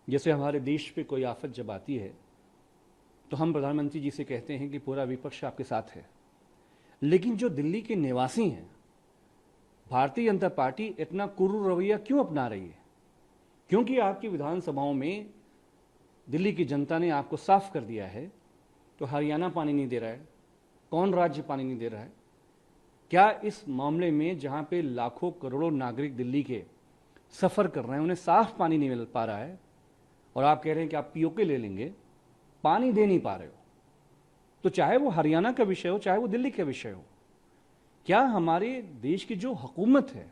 जैसे हमारे देश पे कोई आफत जब आती है तो हम प्रधानमंत्री जी से कहते हैं कि पूरा विपक्ष आपके साथ है, लेकिन जो दिल्ली के निवासी हैं, भारतीय जनता पार्टी इतना क्रूर रवैया क्यों अपना रही है? क्योंकि आपकी विधानसभाओं में दिल्ली की जनता ने आपको साफ कर दिया है। तो हरियाणा पानी नहीं दे रहा है, कौन राज्य पानी नहीं दे रहा है? क्या इस मामले में जहां पे लाखों करोड़ों नागरिक दिल्ली के सफर कर रहे हैं, उन्हें साफ पानी नहीं मिल पा रहा है, और आप कह रहे हैं कि आप पीओके ले लेंगे, पानी दे नहीं पा रहे हो? तो चाहे वो हरियाणा का विषय हो, चाहे वो दिल्ली का विषय हो, क्या हमारे देश की जो हुकूमत है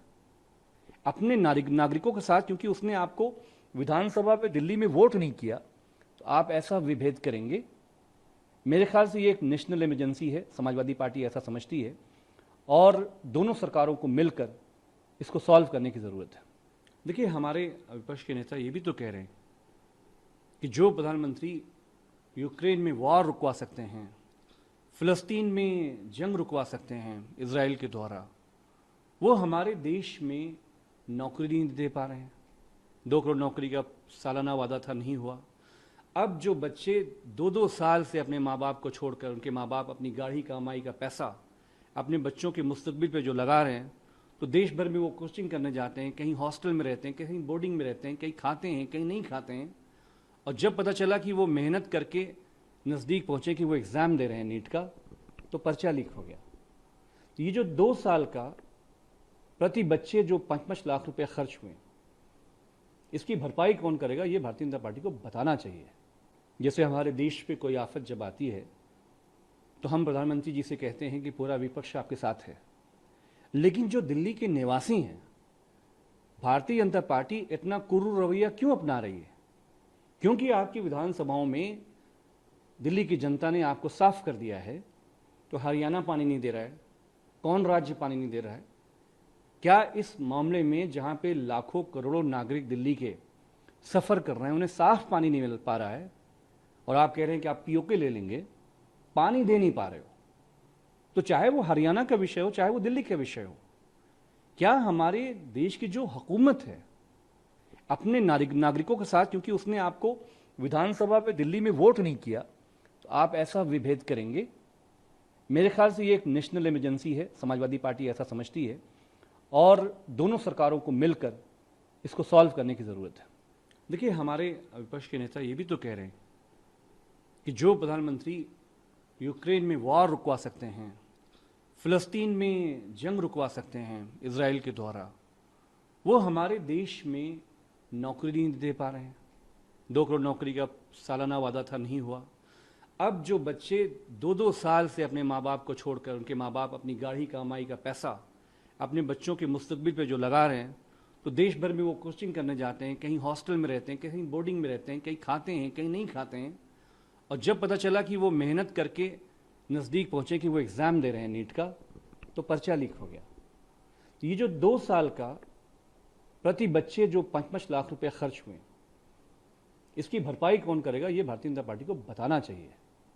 अपने नागरिकों के साथ, क्योंकि उसने आपको विधानसभा पे दिल्ली में वोट नहीं किया, तो आप ऐसा विभेद करेंगे? मेरे ख्याल से ये एक नेशनल इमरजेंसी है, समाजवादी पार्टी ऐसा समझती है, और दोनों सरकारों को मिलकर इसको सॉल्व करने की ज़रूरत है। देखिए, हमारे विपक्ष के नेता ये भी तो कह रहे हैं कि जो प्रधानमंत्री यूक्रेन में वॉर रुकवा सकते हैं, फ़लस्तीन में जंग रुकवा सकते हैं इजराइल के द्वारा, वो हमारे देश में नौकरी नहीं दे पा रहे हैं। 2 करोड़ नौकरी का सालाना वादा था, नहीं हुआ। अब जो बच्चे 2-2 साल से अपने माँ बाप को छोड़कर, उनके माँ बाप अपनी गाढ़ी कमाई का पैसा अपने बच्चों के मुस्तकबिल पे जो लगा रहे हैं, तो देश भर में वो कोचिंग करने जाते हैं, कहीं हॉस्टल में रहते हैं, कहीं बोर्डिंग में रहते हैं, कहीं खाते हैं, कहीं नहीं खाते हैं, और जब पता चला कि वो मेहनत करके नज़दीक पहुँचे कि वो एग्ज़ाम दे रहे हैं नीट का, तो पर्चा लीक हो गया। तो ये जो 2 साल का प्रति बच्चे जो 5-5 लाख रुपए खर्च हुए, इसकी भरपाई कौन करेगा? ये भारतीय जनता पार्टी को बताना चाहिए। जैसे हमारे देश पे कोई आफत जब आती है तो हम प्रधानमंत्री जी से कहते हैं कि पूरा विपक्ष आपके साथ है, लेकिन जो दिल्ली के निवासी हैं, भारतीय जनता पार्टी इतना क्रूर रवैया क्यों अपना रही है? क्योंकि आपकी विधानसभाओं में दिल्ली की जनता ने आपको साफ कर दिया है। तो हरियाणा पानी नहीं दे रहा है, कौन राज्य पानी नहीं दे रहा है? क्या इस मामले में जहां पे लाखों करोड़ों नागरिक दिल्ली के सफर कर रहे हैं, उन्हें साफ पानी नहीं मिल पा रहा है, और आप कह रहे हैं कि आप पीओके ले लेंगे, पानी दे नहीं पा रहे हो? तो चाहे वो हरियाणा का विषय हो, चाहे वो दिल्ली का विषय हो, क्या हमारे देश की जो हुकूमत है अपने नागरिकों के साथ, क्योंकि उसने आपको विधानसभा पे दिल्ली में वोट नहीं किया, तो आप ऐसा विभेद करेंगे? मेरे ख्याल से ये एक नेशनल इमरजेंसी है, समाजवादी पार्टी ऐसा समझती है, और दोनों सरकारों को मिलकर इसको सॉल्व करने की ज़रूरत है। देखिए, हमारे विपक्ष के नेता ये भी तो कह रहे हैं कि जो प्रधानमंत्री यूक्रेन में वॉर रुकवा सकते हैं, फ़लस्तीन में जंग रुकवा सकते हैं इजराइल के द्वारा, वो हमारे देश में नौकरी नहीं दे पा रहे हैं। 2 करोड़ नौकरी का सालाना वादा था, नहीं हुआ। अब जो बच्चे 2-2 साल से अपने माँ बाप को छोड़कर, उनके माँ बाप अपनी गाढ़ी कमाई का पैसा अपने बच्चों के मुस्तकबिल पे जो लगा रहे हैं, तो देश भर में वो कोचिंग करने जाते हैं, कहीं हॉस्टल में रहते हैं, कहीं बोर्डिंग में रहते हैं, कहीं खाते हैं, कहीं नहीं खाते हैं, और जब पता चला कि वो मेहनत करके नज़दीक पहुँचे कि वो एग्ज़ाम दे रहे हैं नीट का, तो पर्चा लीक हो गया। तो ये जो 2 साल का प्रति बच्चे जो 5-5 लाख रुपए खर्च हुए, इसकी भरपाई कौन करेगा? ये भारतीय जनता पार्टी को बताना चाहिए।